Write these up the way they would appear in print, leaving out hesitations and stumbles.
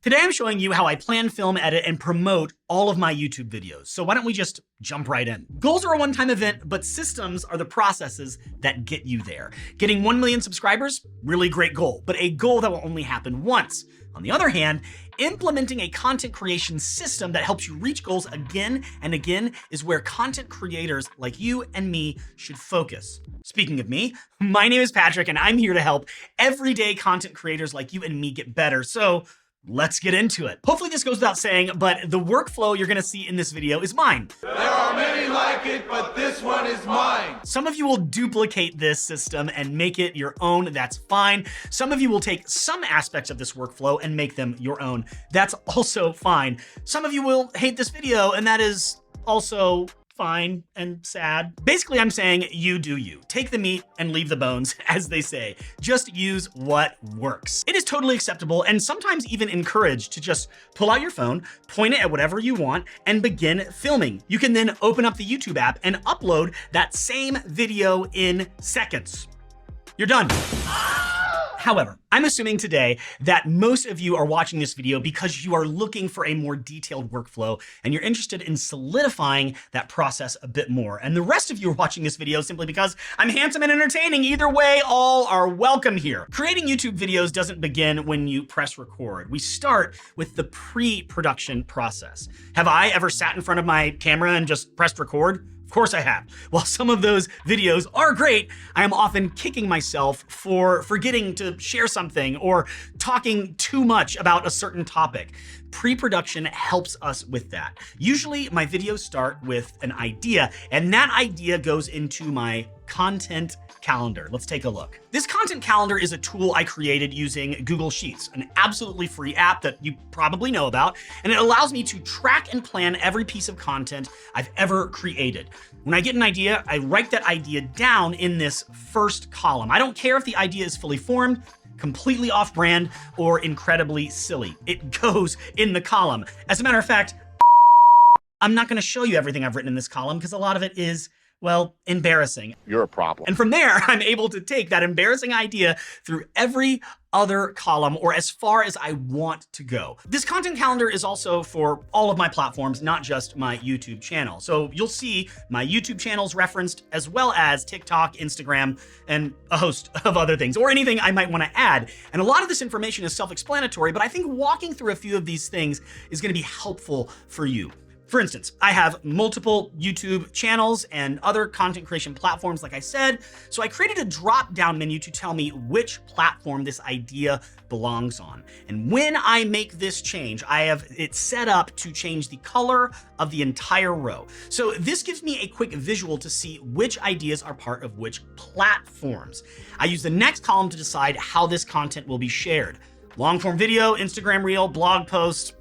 Today I'm showing you how I plan, film, edit, and promote all of my YouTube videos. So why don't we just jump right in? Goals are a one-time event, but systems are the processes that get you there. Getting 1 million subscribers, really great goal, but a goal that will only happen once. On the other hand, implementing a content creation system that helps you reach goals again and again is where content creators like you and me should focus. Speaking of me, my name is Patrick and I'm here to help everyday content creators like you and me get better. So let's get into it. Hopefully this goes without saying, but the workflow you're gonna see in this video is mine. There are many like it, but this one is mine. Some of you will duplicate this system and make it your own, that's fine. Some of you will take some aspects of this workflow and make them your own. That's also fine. Some of you will hate this video, and that is also fine and sad. Basically, I'm saying you do you. Take the meat and leave the bones, as they say. Just use what works. It is totally acceptable and sometimes even encouraged to just pull out your phone, point it at whatever you want, and begin filming. You can then open up the YouTube app and upload that same video in seconds. You're done. However, I'm assuming today that most of you are watching this video because you are looking for a more detailed workflow and you're interested in solidifying that process a bit more. And the rest of you are watching this video simply because I'm handsome and entertaining. Either way, all are welcome here. Creating YouTube videos doesn't begin when you press record. We start with the pre-production process. Have I ever sat in front of my camera and just pressed record? Of course I have. While some of those videos are great, I am often kicking myself for forgetting to share something or talking too much about a certain topic. Pre-production helps us with that. Usually my videos start with an idea, and that idea goes into my content calendar. Let's take a look. This content calendar is a tool I created using Google Sheets, an absolutely free app that you probably know about, and it allows me to track and plan every piece of content I've ever created. When I get an idea, I write that idea down in this first column. I don't care if the idea is fully formed, completely off-brand, or incredibly silly. It goes in the column. As a matter of fact, I'm not gonna show you everything I've written in this column because a lot of it is, well, embarrassing. You're a problem. And from there, I'm able to take that embarrassing idea through every other column or as far as I want to go. This content calendar is also for all of my platforms, not just my YouTube channel. So you'll see my YouTube channels referenced as well as TikTok, Instagram, and a host of other things or anything I might want to add. And a lot of this information is self-explanatory, but I think walking through a few of these things is going to be helpful for you. For instance, I have multiple YouTube channels and other content creation platforms, like I said, so I created a drop-down menu to tell me which platform this idea belongs on. And when I make this change, I have it set up to change the color of the entire row. So this gives me a quick visual to see which ideas are part of which platforms. I use the next column to decide how this content will be shared. Long-form video, Instagram reel, blog post,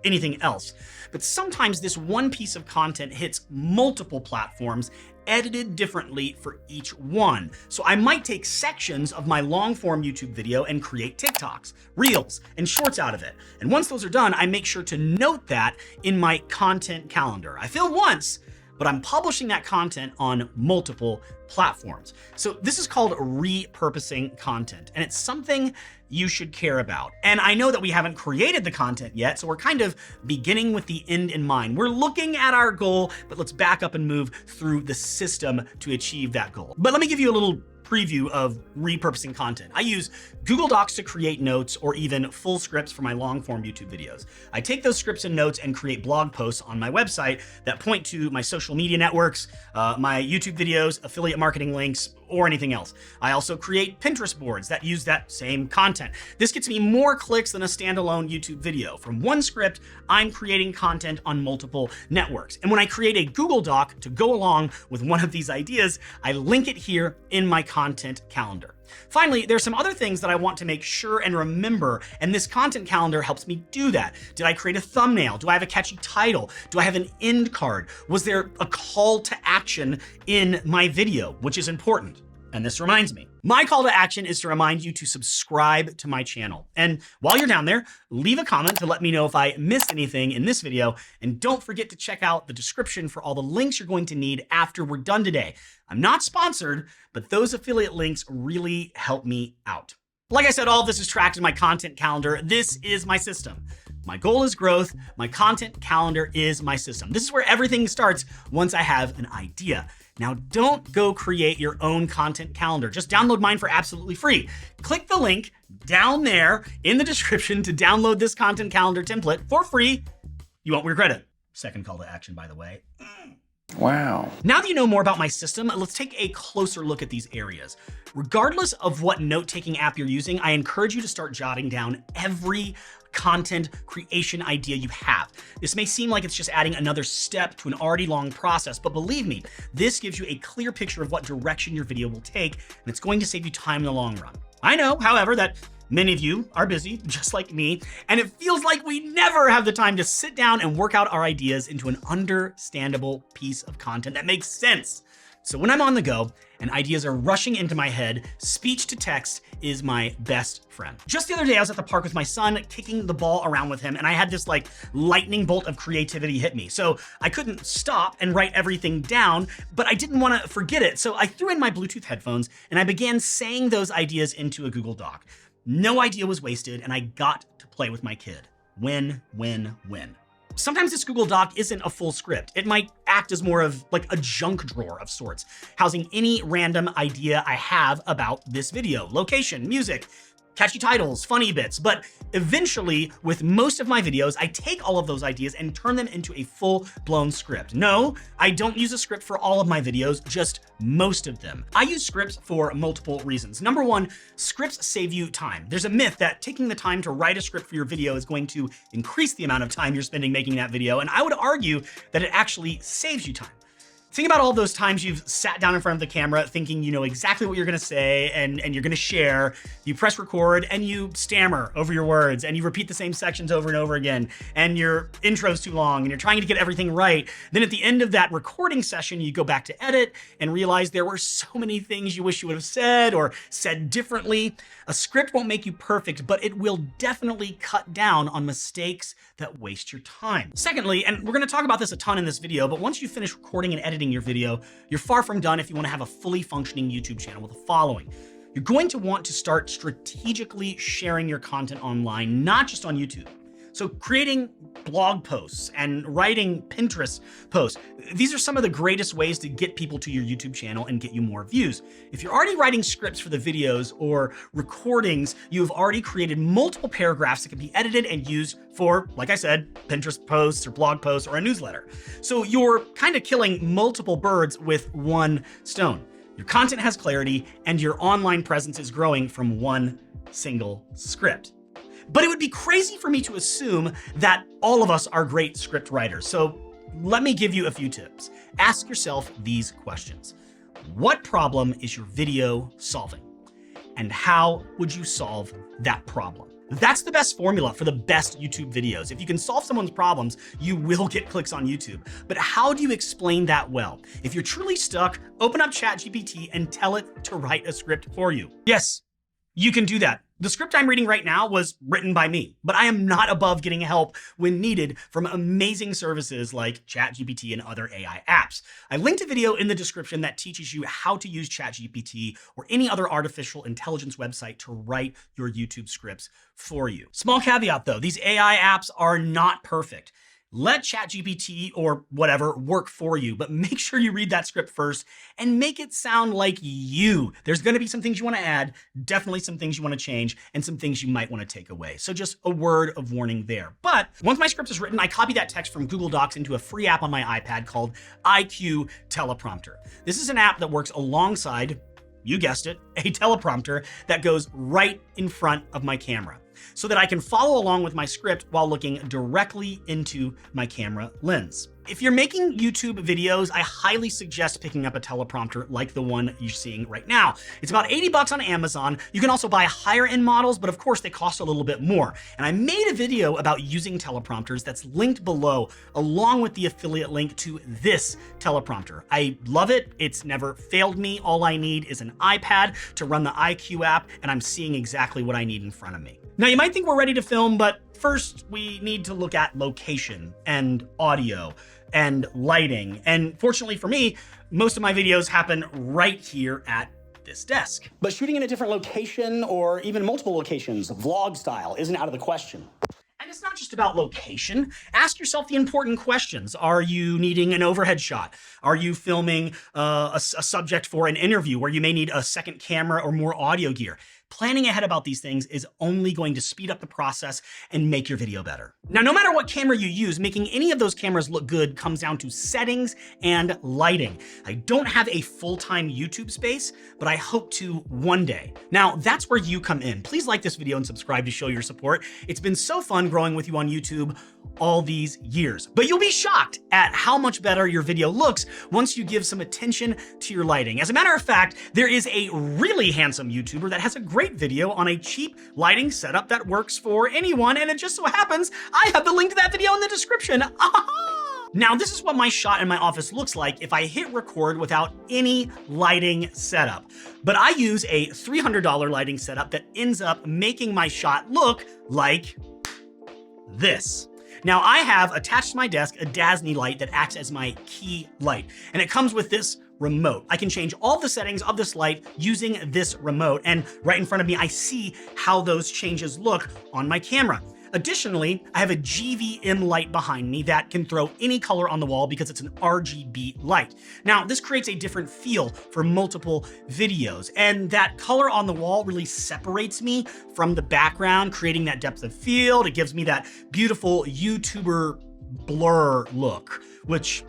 anything else. But sometimes this one piece of content hits multiple platforms, edited differently for each one. So I might take sections of my long form YouTube video and create TikToks, Reels, and Shorts out of it. And once those are done, I make sure to note that in my content calendar. I film once, but I'm publishing that content on multiple platforms. So this is called repurposing content, and it's something you should care about. And I know that we haven't created the content yet, so we're kind of beginning with the end in mind. We're looking at our goal, but let's back up and move through the system to achieve that goal. But let me give you a little preview of repurposing content. I use Google Docs to create notes or even full scripts for my long form YouTube videos. I take those scripts and notes and create blog posts on my website that point to my social media networks, my YouTube videos, affiliate marketing links, or anything else. I also create Pinterest boards that use that same content. This gets me more clicks than a standalone YouTube video. From one script, I'm creating content on multiple networks. And when I create a Google Doc to go along with one of these ideas, I link it here in my content calendar. Finally, there's some other things that I want to make sure and remember, and this content calendar helps me do that. Did I create a thumbnail? Do I have a catchy title? Do I have an end card? Was there a call to action in my video, which is important? And this reminds me, my call to action is to remind you to subscribe to my channel. And while you're down there, leave a comment to let me know if I missed anything in this video. And don't forget to check out the description for all the links you're going to need after we're done today. I'm not sponsored, but those affiliate links really help me out. Like I said, all of this is tracked in my content calendar. This is my system. My goal is growth. My content calendar is my system. This is where everything starts once I have an idea. Now, don't go create your own content calendar. Just download mine for absolutely free. Click the link down there in the description to download this content calendar template for free. You won't regret it. Second call to action, by the way. Wow. Now that you know more about my system, let's take a closer look at these areas. Regardless of what note-taking app you're using, I encourage you to start jotting down every content creation idea you have. This may seem like it's just adding another step to an already long process, but believe me, this gives you a clear picture of what direction your video will take, and it's going to save you time in the long run. I know, however, that many of you are busy, just like me, and it feels like we never have the time to sit down and work out our ideas into an understandable piece of content that makes sense. So when I'm on the go and ideas are rushing into my head, speech to text is my best friend. Just the other day, I was at the park with my son, kicking the ball around with him, and I had this like lightning bolt of creativity hit me. So I couldn't stop and write everything down, but I didn't want to forget it. So I threw in my Bluetooth headphones and I began saying those ideas into a Google Doc. No idea was wasted, and I got to play with my kid. Win, win, win. Sometimes this Google Doc isn't a full script. It might act as more of like a junk drawer of sorts, housing any random idea I have about this video, location, music, catchy titles, funny bits. But eventually, with most of my videos, I take all of those ideas and turn them into a full-blown script. No, I don't use a script for all of my videos, just most of them. I use scripts for multiple reasons. Number one, scripts save you time. There's a myth that taking the time to write a script for your video is going to increase the amount of time you're spending making that video, and I would argue that it actually saves you time. Think about all those times you've sat down in front of the camera thinking you know exactly what you're gonna say and you're gonna share. You press record and you stammer over your words and you repeat the same sections over and over again, and your intro's too long and you're trying to get everything right. Then at the end of that recording session, you go back to edit and realize there were so many things you wish you would have said or said differently. A script won't make you perfect, but it will definitely cut down on mistakes that waste your time. Secondly, and we're gonna talk about this a ton in this video, but once you finish recording and editing your video, you're far from done if you want to have a fully functioning YouTube channel with the following. You're going to want to start strategically sharing your content online, not just on YouTube. So creating blog posts and writing Pinterest posts, these are some of the greatest ways to get people to your YouTube channel and get you more views. If you're already writing scripts for the videos or recordings, you've already created multiple paragraphs that can be edited and used for, like I said, Pinterest posts or blog posts or a newsletter. So you're kind of killing multiple birds with one stone. Your content has clarity and your online presence is growing from one single script. But it would be crazy for me to assume that all of us are great script writers. So let me give you a few tips. Ask yourself these questions. What problem is your video solving? And how would you solve that problem? That's the best formula for the best YouTube videos. If you can solve someone's problems, you will get clicks on YouTube. But how do you explain that well? If you're truly stuck, open up ChatGPT and tell it to write a script for you. Yes, you can do that. The script I'm reading right now was written by me, but I am not above getting help when needed from amazing services like ChatGPT and other AI apps. I linked a video in the description that teaches you how to use ChatGPT or any other artificial intelligence website to write your YouTube scripts for you. Small caveat though, these AI apps are not perfect. Let ChatGPT or whatever work for you, but make sure you read that script first and make it sound like you. There's gonna be some things you wanna add, definitely some things you wanna change, and some things you might wanna take away. So just a word of warning there. But once my script is written, I copy that text from Google Docs into a free app on my iPad called IQ Teleprompter. This is an app that works alongside, you guessed it, a teleprompter that goes right in front of my camera, so that I can follow along with my script while looking directly into my camera lens. If you're making YouTube videos, I highly suggest picking up a teleprompter like the one you're seeing right now. It's about 80 bucks on Amazon. You can also buy higher end models, but of course they cost a little bit more. And I made a video about using teleprompters that's linked below, along with the affiliate link to this teleprompter. I love it. It's never failed me. All I need is an iPad to run the IQ app, and I'm seeing exactly what I need in front of me. Now you might think we're ready to film, but first we need to look at location and audio and lighting. And fortunately for me, most of my videos happen right here at this desk. But shooting in a different location or even multiple locations, vlog style, isn't out of the question. And it's not just about location. Ask yourself the important questions. Are you needing an overhead shot? Are you filming a subject for an interview where you may need a second camera or more audio gear? Planning ahead about these things is only going to speed up the process and make your video better. Now, no matter what camera you use, making any of those cameras look good comes down to settings and lighting. I don't have a full-time YouTube space, but I hope to one day. Now, that's where you come in. Please like this video and subscribe to show your support. It's been so fun growing with you on YouTube all these years. But you'll be shocked at how much better your video looks once you give some attention to your lighting. As a matter of fact, there is a really handsome YouTuber that has a great video on a cheap lighting setup that works for anyone, and it just so happens I have the link to that video in the description. Now, this is what my shot in my office looks like if I hit record without any lighting setup. But I use a $300 lighting setup that ends up making my shot look like this. Now, I have attached to my desk a Dasny light that acts as my key light, and it comes with this remote. I can change all the settings of this light using this remote, and right in front of me, I see how those changes look on my camera. Additionally, I have a GVM light behind me that can throw any color on the wall because it's an RGB light. Now, this creates a different feel for multiple videos, and that color on the wall really separates me from the background, creating that depth of field. It gives me that beautiful YouTuber blur look, which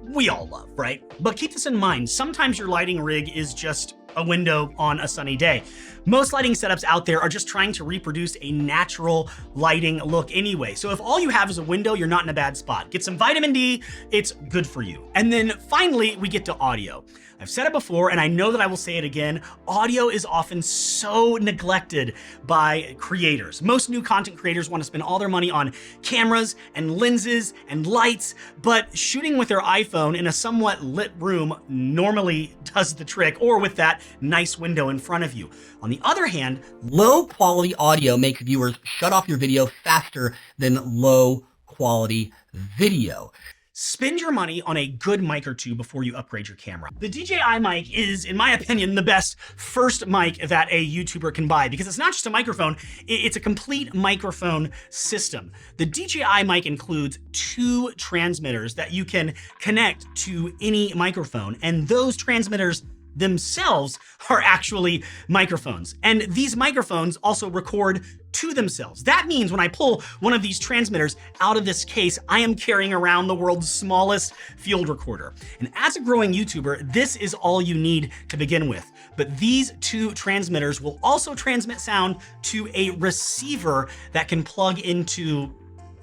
we all love, right? But keep this in mind, sometimes your lighting rig is just a window on a sunny day. Most lighting setups out there are just trying to reproduce a natural lighting look anyway. So if all you have is a window, you're not in a bad spot. Get some vitamin D, it's good for you. And then finally, we get to audio. I've said it before, and I know that I will say it again, audio is often so neglected by creators. Most new content creators want to spend all their money on cameras and lenses and lights, but shooting with their iPhone in a somewhat lit room normally does the trick, or with that nice window in front of you. On the other hand, low quality audio makes viewers shut off your video faster than low quality video. Spend your money on a good mic or two before you upgrade your camera. The DJI mic is, in my opinion, the best first mic that a YouTuber can buy because it's not just a microphone, it's a complete microphone system. The DJI mic includes 2 transmitters that you can connect to any microphone, and those transmitters themselves are actually microphones. And these microphones also record to themselves. That means when I pull one of these transmitters out of this case, I am carrying around the world's smallest field recorder. And as a growing YouTuber, this is all you need to begin with. But these 2 transmitters will also transmit sound to a receiver that can plug into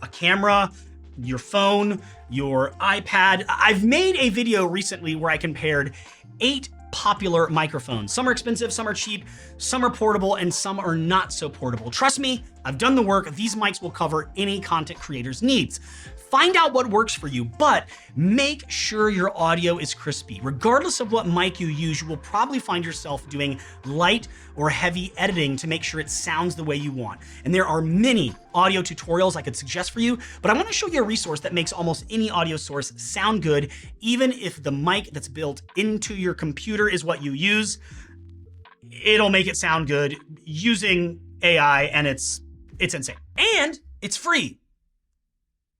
a camera, your phone, your iPad. I've made a video recently where I compared 8 popular microphones. Some are expensive, some are cheap, some are portable, and some are not so portable. Trust me, I've done the work. These mics will cover any content creator's needs. Find out what works for you, but make sure your audio is crispy. Regardless of what mic you use, you will probably find yourself doing light or heavy editing to make sure it sounds the way you want. And there are many audio tutorials I could suggest for you, but I want to show you a resource that makes almost any audio source sound good, even if the mic that's built into your computer is what you use. It'll make it sound good using AI, and it's insane. And it's free.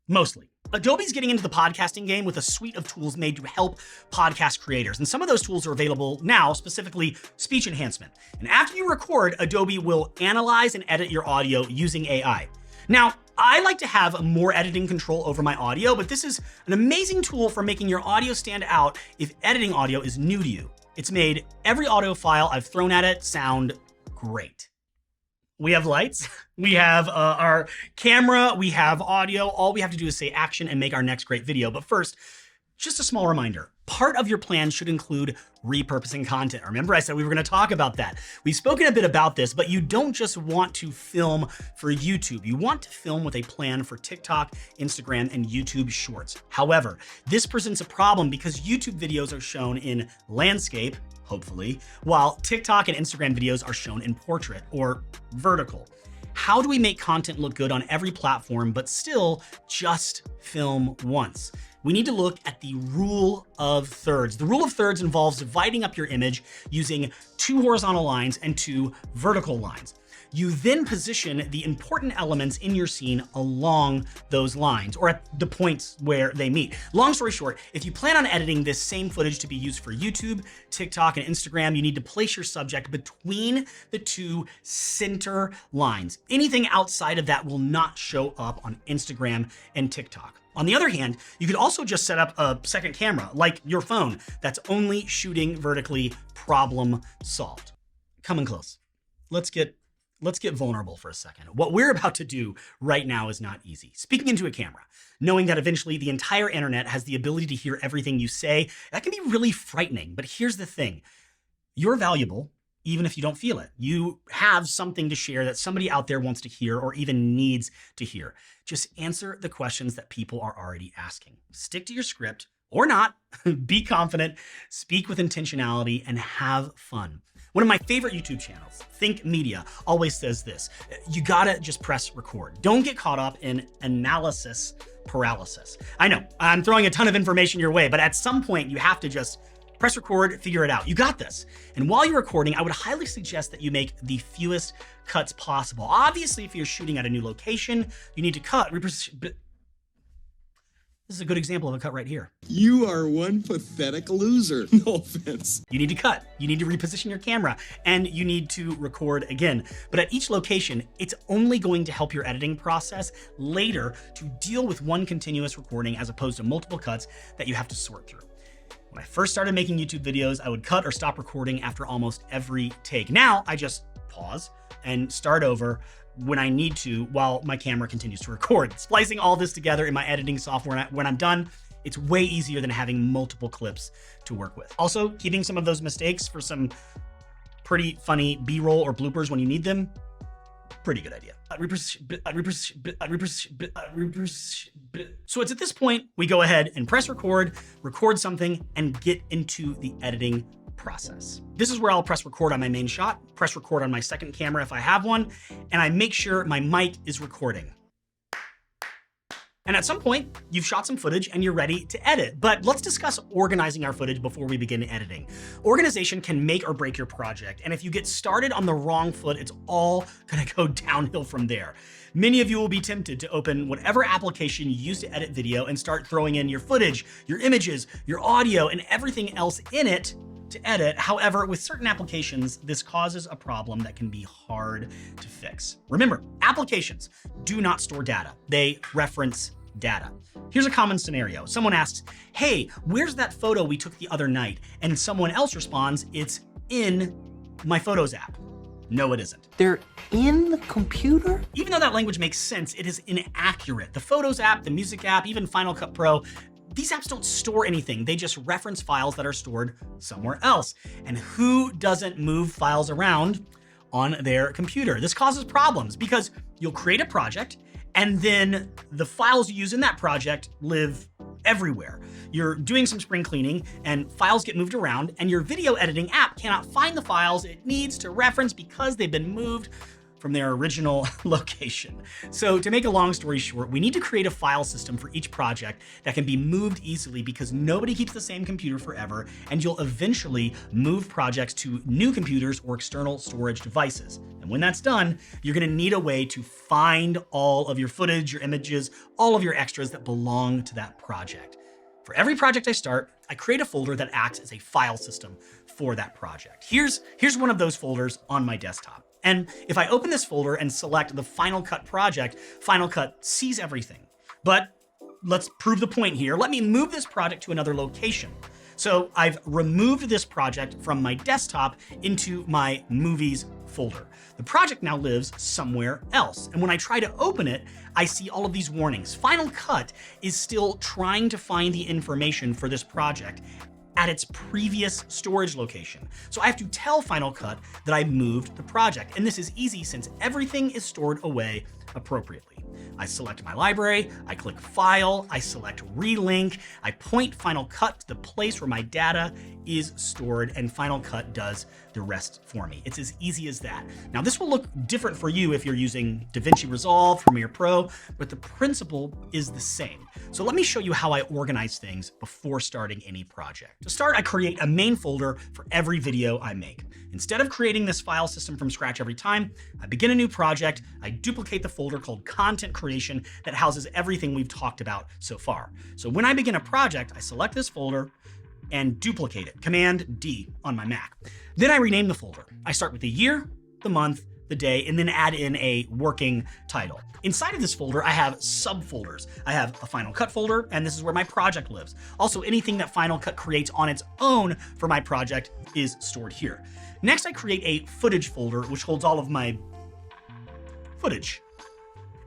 Mostly. Adobe's getting into the podcasting game with a suite of tools made to help podcast creators. And some of those tools are available now, specifically speech enhancement. And after you record, Adobe will analyze and edit your audio using AI. Now, I like to have more editing control over my audio, but this is an amazing tool for making your audio stand out if editing audio is new to you. It's made every audio file I've thrown at it sound great. We have lights, we have our camera, we have audio. All we have to do is say action and make our next great video. But first, just a small reminder. Part of your plan should include repurposing content. Remember, I said we were gonna talk about that. We've spoken a bit about this, but you don't just want to film for YouTube. You want to film with a plan for TikTok, Instagram, and YouTube Shorts. However, this presents a problem because YouTube videos are shown in landscape, hopefully, while TikTok and Instagram videos are shown in portrait or vertical. How do we make content look good on every platform, but still just film once? We need to look at the rule of thirds. The rule of thirds involves dividing up your image using 2 horizontal lines and 2 vertical lines. You then position the important elements in your scene along those lines or at the points where they meet. Long story short, if you plan on editing this same footage to be used for YouTube, TikTok, and Instagram, you need to place your subject between the 2 center lines. Anything outside of that will not show up on Instagram and TikTok. On the other hand, you could also just set up a second camera, like your phone, that's only shooting vertically. Problem solved. Coming close. Let's get vulnerable for a second. What we're about to do right now is not easy. Speaking into a camera, knowing that eventually the entire internet has the ability to hear everything you say, that can be really frightening. But here's the thing. You're valuable, even if you don't feel it. You have something to share that somebody out there wants to hear or even needs to hear. Just answer the questions that people are already asking. Stick to your script or not. Be confident, speak with intentionality, and have fun. One of my favorite YouTube channels, Think Media, always says this: you gotta just press record. Don't get caught up in analysis paralysis. I know, I'm throwing a ton of information your way, but at some point you have to just press record, figure it out. You got this. And while you're recording, I would highly suggest that you make the fewest cuts possible. Obviously, if you're shooting at a new location, you need to cut. This is a good example of a cut right here. You are one pathetic loser. No offense. You need to cut, you need to reposition your camera, and you need to record again. But at each location, it's only going to help your editing process later to deal with one continuous recording as opposed to multiple cuts that you have to sort through. When I first started making YouTube videos, I would cut or stop recording after almost every take. Now I just pause and start over when I need to while my camera continues to record. Splicing all this together in my editing software when I'm done, it's way easier than having multiple clips to work with. Also, keeping some of those mistakes for some pretty funny B-roll or bloopers when you need them, pretty good idea. So it's at this point, we go ahead and press record something, and get into the editing process. This is where I'll press record on my main shot, press record on my second camera if I have one, and I make sure my mic is recording. And at some point, you've shot some footage and you're ready to edit. But let's discuss organizing our footage before we begin editing. Organization can make or break your project, and if you get started on the wrong foot, it's all gonna go downhill from there. Many of you will be tempted to open whatever application you use to edit video and start throwing in your footage, your images, your audio, and everything else in it to edit. However, with certain applications, this causes a problem that can be hard to fix. Remember, applications do not store data. They reference data. Here's a common scenario. Someone asks, hey, where's that photo we took the other night? And someone else responds, it's in my Photos app. No, it isn't. They're in the computer? Even though that language makes sense, it is inaccurate. The Photos app, the Music app, even Final Cut Pro, these apps don't store anything. They just reference files that are stored somewhere else. And who doesn't move files around on their computer? This causes problems because you'll create a project and then the files you use in that project live everywhere. You're doing some spring cleaning and files get moved around, and your video editing app cannot find the files it needs to reference because they've been moved from their original location. So to make a long story short, we need to create a file system for each project that can be moved easily because nobody keeps the same computer forever, and you'll eventually move projects to new computers or external storage devices. And when that's done, you're gonna need a way to find all of your footage, your images, all of your extras that belong to that project. For every project I start, I create a folder that acts as a file system for that project. Here's one of those folders on my desktop. And if I open this folder and select the Final Cut project, Final Cut sees everything. But let's prove the point here. Let me move this project to another location. So I've removed this project from my desktop into my Movies folder. The project now lives somewhere else. And when I try to open it, I see all of these warnings. Final Cut is still trying to find the information for this project at its previous storage location. So I have to tell Final Cut that I moved the project. And this is easy since everything is stored away appropriately. I select my library, I click File, I select Relink, I point Final Cut to the place where my data is stored, and Final Cut does the rest for me. It's as easy as that. Now, this will look different for you if you're using DaVinci Resolve, Premiere Pro, but the principle is the same. So let me show you how I organize things before starting any project. To start, I create a main folder for every video I make. Instead of creating this file system from scratch every time, I begin a new project, I duplicate the folder called Content Creation that houses everything we've talked about so far. So when I begin a project, I select this folder and duplicate it, Command D on my Mac. Then I rename the folder. I start with the year, the month, the day, and then add in a working title. Inside of this folder, I have subfolders. I have a Final Cut folder, and this is where my project lives. Also, anything that Final Cut creates on its own for my project is stored here. Next, I create a footage folder, which holds all of my footage.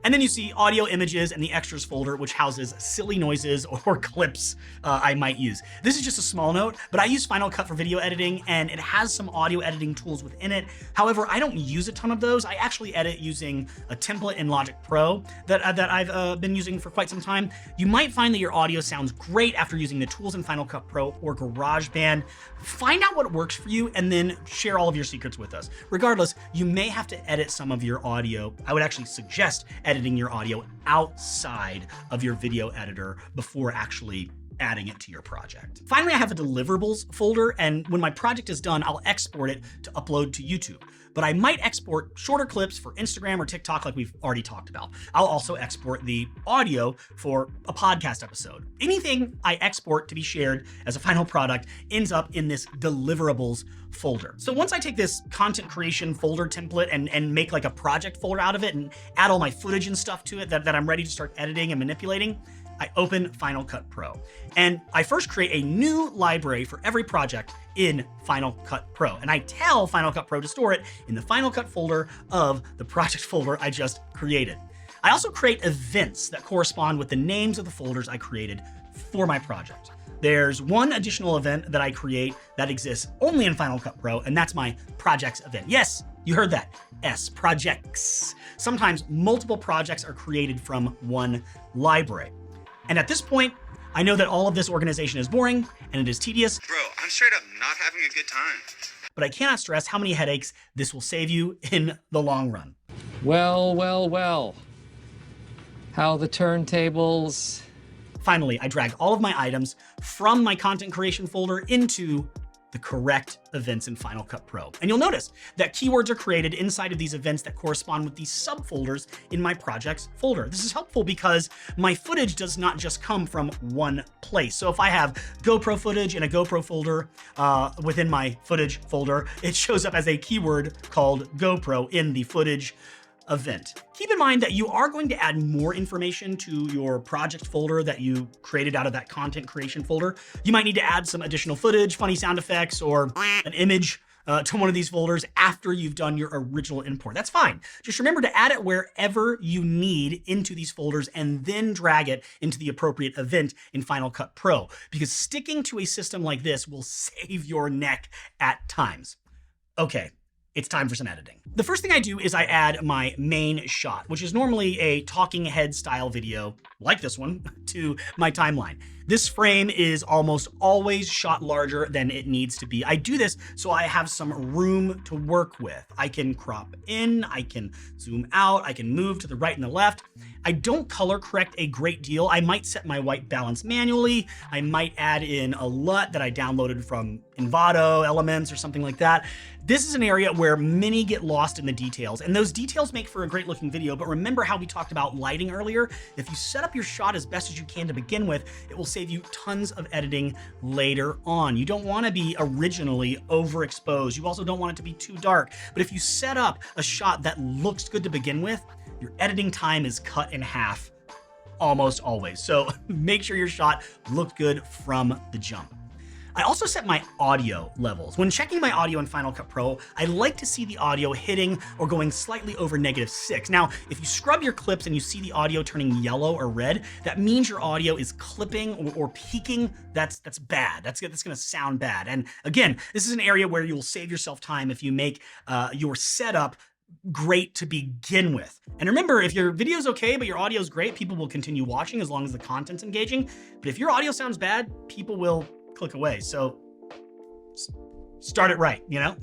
And then you see audio, images, and the extras folder, which houses silly noises or clips I might use. This is just a small note, but I use Final Cut for video editing, and it has some audio editing tools within it. However, I don't use a ton of those. I actually edit using a template in Logic Pro that I've been using for quite some time. You might find that your audio sounds great after using the tools in Final Cut Pro or GarageBand. Find out what works for you and then share all of your secrets with us. Regardless, you may have to edit some of your audio. I would actually suggest editing your audio outside of your video editor before actually adding it to your project. Finally, I have a deliverables folder, and when my project is done, I'll export it to upload to YouTube. But I might export shorter clips for Instagram or TikTok like we've already talked about. I'll also export the audio for a podcast episode. Anything I export to be shared as a final product ends up in this deliverables folder. So once I take this content creation folder template and make like a project folder out of it and add all my footage and stuff to it that I'm ready to start editing and manipulating, I open Final Cut Pro. And I first create a new library for every project in Final Cut Pro. And I tell Final Cut Pro to store it in the Final Cut folder of the project folder I just created. I also create events that correspond with the names of the folders I created for my project. There's one additional event that I create that exists only in Final Cut Pro, and that's my projects event. Yes, you heard that. S, projects. Sometimes multiple projects are created from one library. And at this point, I know that all of this organization is boring and it is tedious. Bro, I'm straight up not having a good time. But I cannot stress how many headaches this will save you in the long run. Well, well, well. How the turntables. Finally, I drag all of my items from my content creation folder into the correct events in Final Cut Pro. And you'll notice that keywords are created inside of these events that correspond with these subfolders in my projects folder. This is helpful because my footage does not just come from one place. So if I have GoPro footage in a GoPro folder within my footage folder, it shows up as a keyword called GoPro in the footage event. Keep in mind that you are going to add more information to your project folder that you created out of that content creation folder. You might need to add some additional footage, funny sound effects, or an image to one of these folders after you've done your original import. That's fine. Just remember to add it wherever you need into these folders and then drag it into the appropriate event in Final Cut Pro, because sticking to a system like this will save your neck at times. Okay. It's time for some editing. The first thing I do is I add my main shot, which is normally a talking head style video like this one, to my timeline. This frame is almost always shot larger than it needs to be. I do this so I have some room to work with. I can crop in, I can zoom out, I can move to the right and the left. I don't color correct a great deal. I might set my white balance manually. I might add in a LUT that I downloaded from Invado, Elements, or something like that. This is an area where many get lost in the details, and those details make for a great looking video, but remember how we talked about lighting earlier? If you set up your shot as best as you can to begin with, it will save you tons of editing later on. You don't want to be originally overexposed. You also don't want it to be too dark, but if you set up a shot that looks good to begin with, your editing time is cut in half almost always. So make sure your shot looked good from the jump. I also set my audio levels. When checking my audio in Final Cut Pro, I like to see the audio hitting or going slightly over -6. Now, if you scrub your clips and you see the audio turning yellow or red, that means your audio is clipping or peaking. That's bad. That's gonna sound bad. And again, this is an area where you will save yourself time if you make your setup great to begin with. And remember, if your video's okay, but your audio's great, people will continue watching as long as the content's engaging. But if your audio sounds bad, people will click away. So start it right, you know?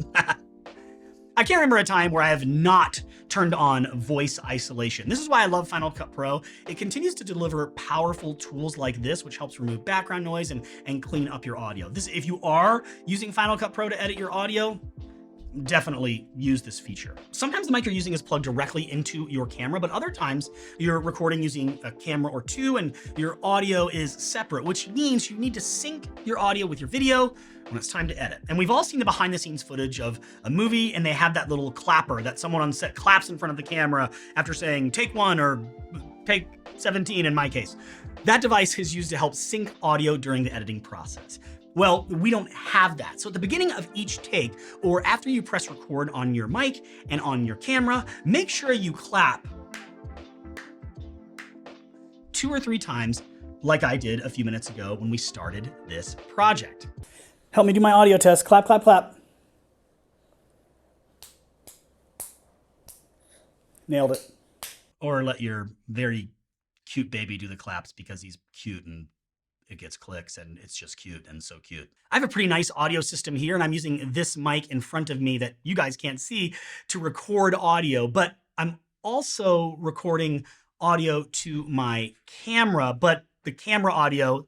I can't remember a time where I have not turned on voice isolation. This is why I love Final Cut Pro. It continues to deliver powerful tools like this, which helps remove background noise and clean up your audio. If you are using Final Cut Pro to edit your audio, definitely use this feature. Sometimes the mic you're using is plugged directly into your camera, but other times you're recording using a camera or two and your audio is separate, which means you need to sync your audio with your video when it's time to edit. And we've all seen the behind the scenes footage of a movie and they have that little clapper that someone on set claps in front of the camera after saying take 1 or take 17 in my case. That device is used to help sync audio during the editing process. Well, we don't have that. So at the beginning of each take, or after you press record on your mic and on your camera, make sure you clap 2 or 3 times like I did a few minutes ago when we started this project. Help me do my audio test. Clap, clap, clap. Nailed it. Or let your very cute baby do the claps because he's cute and it gets clicks and it's just cute and so cute. I have a pretty nice audio system here and I'm using this mic in front of me that you guys can't see to record audio, but I'm also recording audio to my camera, but the camera audio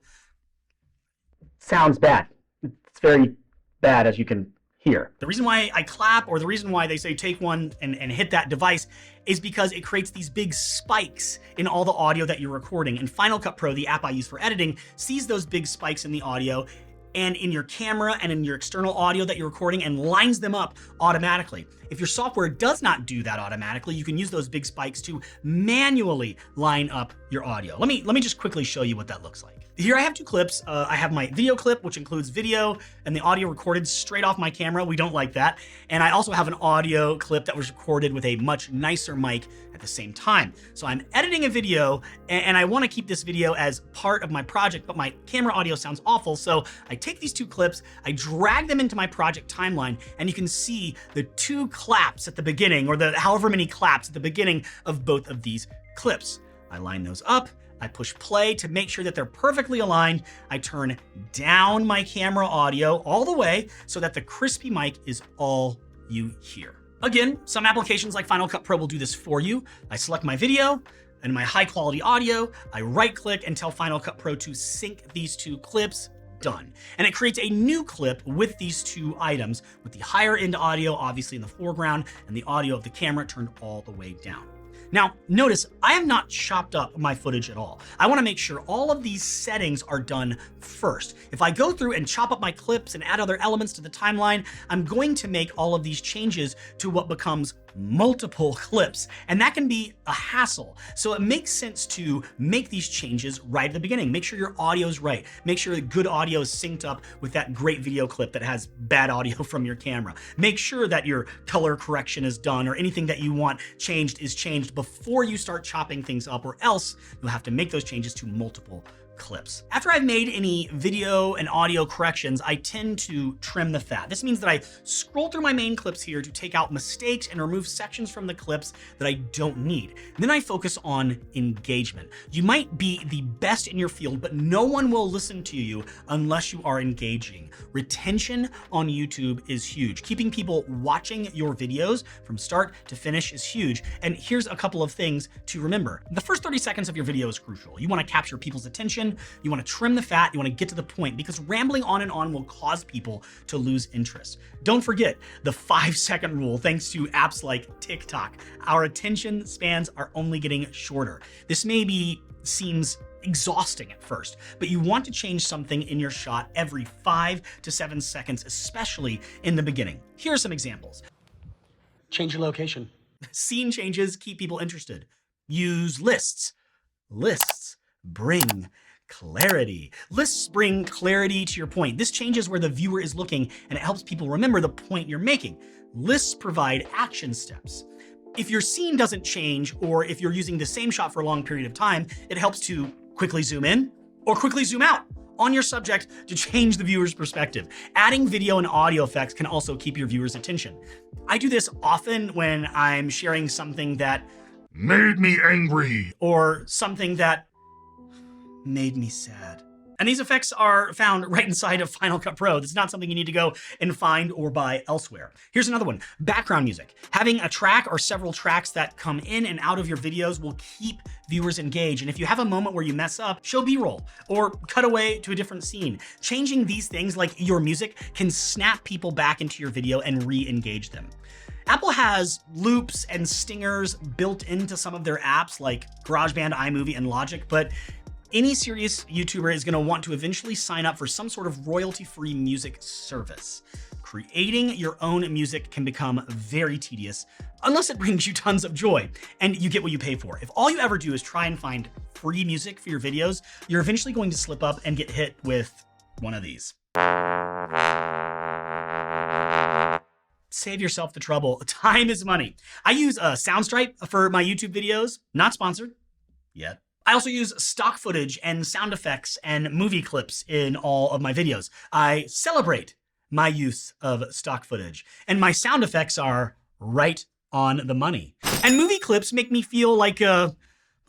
sounds bad. It's very bad, as you can hear. The reason why I clap, or the reason why they say take 1 and hit that device, is because it creates these big spikes in all the audio that you're recording. And Final Cut Pro, the app I use for editing, sees those big spikes in the audio and in your camera and in your external audio that you're recording and lines them up automatically. If your software does not do that automatically, you can use those big spikes to manually line up your audio. Let me just quickly show you what that looks like. Here I have 2 clips. I have my video clip, which includes video and the audio recorded straight off my camera. We don't like that. And I also have an audio clip that was recorded with a much nicer mic at the same time. So I'm editing a video and I want to keep this video as part of my project, but my camera audio sounds awful. So I take these 2 clips, I drag them into my project timeline, and you can see the 2 claps at the beginning, or the however many claps at the beginning of both of these clips. I line those up. I push play to make sure that they're perfectly aligned. I turn down my camera audio all the way so that the crispy mic is all you hear. Again, some applications like Final Cut Pro will do this for you. I select my video and my high quality audio. I right click and tell Final Cut Pro to sync these 2 clips. Done. And it creates a new clip with these 2 items, with the higher end audio obviously in the foreground and the audio of the camera turned all the way down. Now, notice I have not chopped up my footage at all. I want to make sure all of these settings are done first. If I go through and chop up my clips and add other elements to the timeline, I'm going to make all of these changes to what becomes multiple clips, and that can be a hassle. So it makes sense to make these changes right at the beginning. Make sure your audio is right. Make sure that good audio is synced up with that great video clip that has bad audio from your camera. Make sure that your color correction is done, or anything that you want changed is changed before you start chopping things up, or else you'll have to make those changes to multiple clips. After I've made any video and audio corrections, I tend to trim the fat. This means that I scroll through my main clips here to take out mistakes and remove sections from the clips that I don't need. And then I focus on engagement. You might be the best in your field, but no one will listen to you unless you are engaging. Retention on YouTube is huge. Keeping people watching your videos from start to finish is huge. And here's a couple of things to remember. The first 30 seconds of your video is crucial. You want to capture people's attention. You want to trim the fat, you want to get to the point, because rambling on and on will cause people to lose interest. Don't forget the 5-second rule. Thanks to apps like TikTok, our attention spans are only getting shorter. This seems exhausting at first, but you want to change something in your shot every 5 to 7 seconds, especially in the beginning. Here are some examples. Change your location. Scene changes keep people interested. Use lists. Lists bring clarity. Lists bring clarity to your point. This changes where the viewer is looking and it helps people remember the point you're making. Lists provide action steps. If your scene doesn't change, or if you're using the same shot for a long period of time, it helps to quickly zoom in or quickly zoom out. on your subject to change the viewer's perspective. Adding video and audio effects can also keep your viewers' attention. I do this often when I'm sharing something that Made me angry. or something that made me sad. And these effects are found right inside of Final Cut Pro. This is not something you need to go and find or buy elsewhere. Here's another one, background music. Having a track or several tracks that come in and out of your videos will keep viewers engaged. And if you have a moment where you mess up, show B-roll or cut away to a different scene. Changing these things like your music can snap people back into your video and re-engage them. Apple has loops and stingers built into some of their apps like GarageBand, iMovie, and Logic, but any serious YouTuber is going to want to eventually sign up for some sort of royalty-free music service. Creating your own music can become very tedious unless it brings you tons of joy and you get what you pay for. If all you ever do is try and find free music for your videos, you're eventually going to slip up and get hit with one of these. Save yourself the trouble. Time is money. I use Soundstripe for my YouTube videos, not sponsored yet. I also use stock footage and sound effects and movie clips in all of my videos. I celebrate my use of stock footage, and my sound effects are right on the money. And movie clips make me feel like a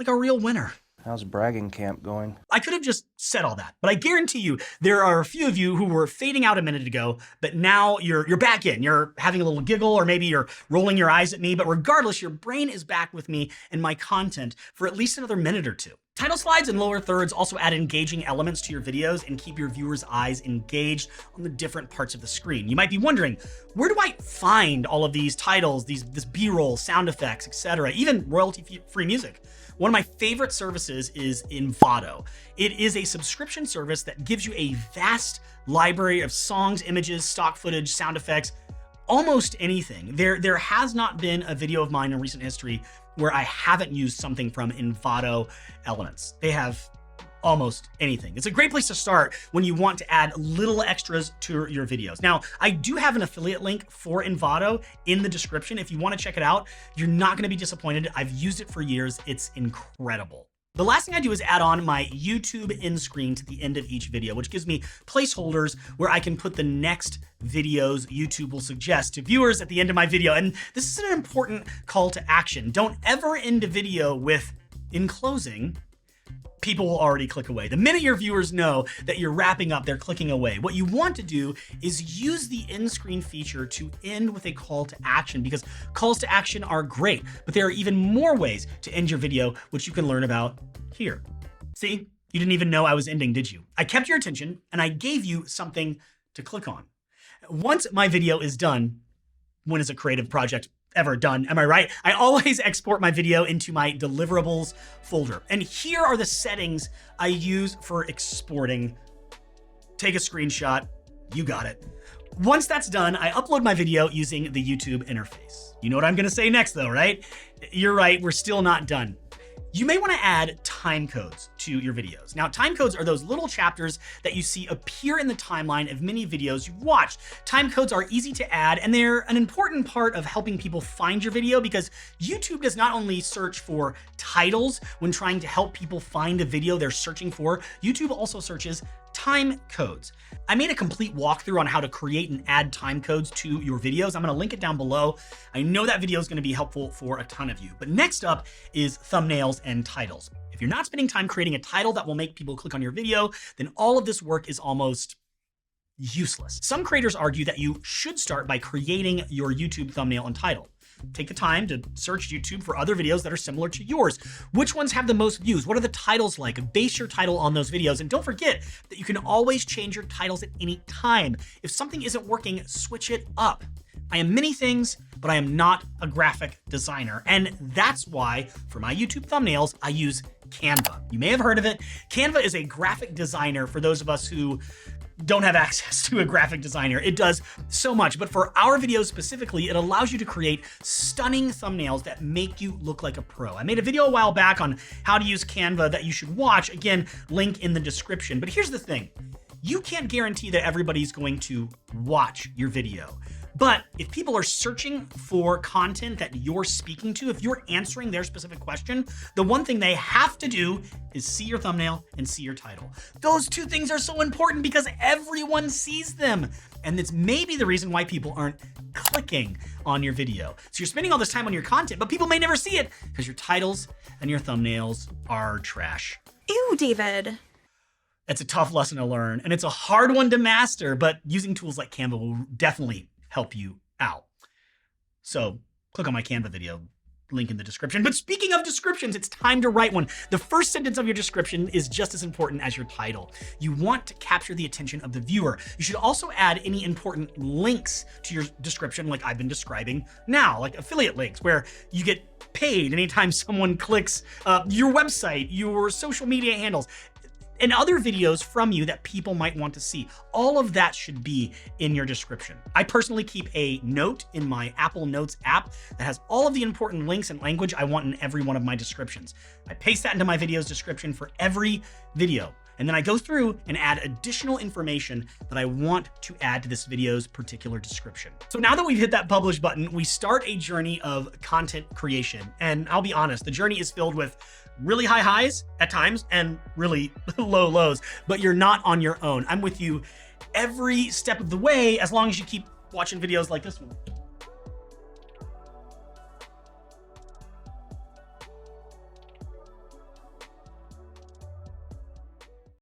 real winner. How's bragging camp going? I could have just said all that, but I guarantee you there are a few of you who were fading out a minute ago, but now you're back in. You're having a little giggle, or maybe you're rolling your eyes at me, but regardless, your brain is back with me and my content for at least another minute or two. Title slides and lower thirds also add engaging elements to your videos and keep your viewers' eyes engaged on the different parts of the screen. You might be wondering, where do I find all of these titles, this B-roll, sound effects, etc., even royalty-free music? One of my favorite services is Invado. It is a subscription service that gives you a vast library of songs, images, stock footage, sound effects, almost anything. There has not been a video of mine in recent history where I haven't used something from Invado elements. They have almost anything. It's a great place to start when you want to add little extras to your videos. Now, I do have an affiliate link for Invado in the description. If you want to check it out, you're not going to be disappointed. I've used it for years. It's incredible. The last thing I do is add on my YouTube end screen to the end of each video, which gives me placeholders where I can put the next videos YouTube will suggest to viewers at the end of my video. And this is an important call to action. Don't ever end a video with, in closing. People will already click away. The minute your viewers know that you're wrapping up, they're clicking away. What you want to do is use the end screen feature to end with a call to action, because calls to action are great, but there are even more ways to end your video, which you can learn about here. See, you didn't even know I was ending, did you? I kept your attention and I gave you something to click on. Once my video is done, when is a creative project ever done? Am I right? I always export my video into my deliverables folder. And here are the settings I use for exporting. Take a screenshot. You got it. Once that's done, I upload my video using the YouTube interface. You know what I'm going to say next though, right? You're right. We're still not done. You may want to add timecodes to your videos. Now, timecodes are those little chapters that you see appear in the timeline of many videos you've watched. Timecodes are easy to add, and they're an important part of helping people find your video, because YouTube does not only search for titles when trying to help people find a video they're searching for, YouTube also searches time codes. I made a complete walkthrough on how to create and add time codes to your videos. I'm going to link it down below. I know that video is going to be helpful for a ton of you. But next up is thumbnails and titles. If you're not spending time creating a title that will make people click on your video, then all of this work is almost useless. Some creators argue that you should start by creating your YouTube thumbnail and title. Take the time to search YouTube for other videos that are similar to yours. Which ones have the most views? What are the titles like? Base your title on those videos. And don't forget that you can always change your titles at any time. If something isn't working, switch it up. I am many things, but I am not a graphic designer. And that's why for my YouTube thumbnails, I use Canva. You may have heard of it. Canva is a graphic designer for those of us who don't have access to a graphic designer. It does so much, but for our videos specifically, it allows you to create stunning thumbnails that make you look like a pro. I made a video a while back on how to use Canva that you should watch. Again, link in the description. But here's the thing. You can't guarantee that everybody's going to watch your video. But if people are searching for content that you're speaking to, if you're answering their specific question, the one thing they have to do is see your thumbnail and see your title. Those two things are so important because everyone sees them. And it's maybe the reason why people aren't clicking on your video. So you're spending all this time on your content, but people may never see it because your titles and your thumbnails are trash. Ew, David. It's a tough lesson to learn, and it's a hard one to master, but using tools like Canva will definitely help you out. So click on my Canva video, link in the description. But speaking of descriptions, it's time to write one. The first sentence of your description is just as important as your title. You want to capture the attention of the viewer. You should also add any important links to your description, like I've been describing now, like affiliate links, where you get paid anytime someone clicks your website, your social media handles, and other videos from you that people might want to see. All of that should be in your description. I personally keep a note in my Apple Notes app that has all of the important links and language I want in every one of my descriptions. I paste that into my video's description for every video. And then I go through and add additional information that I want to add to this video's particular description. So now that we've hit that publish button, we start a journey of content creation. And I'll be honest, the journey is filled with really high highs at times and really low lows, but you're not on your own. I'm with you every step of the way as long as you keep watching videos like this one.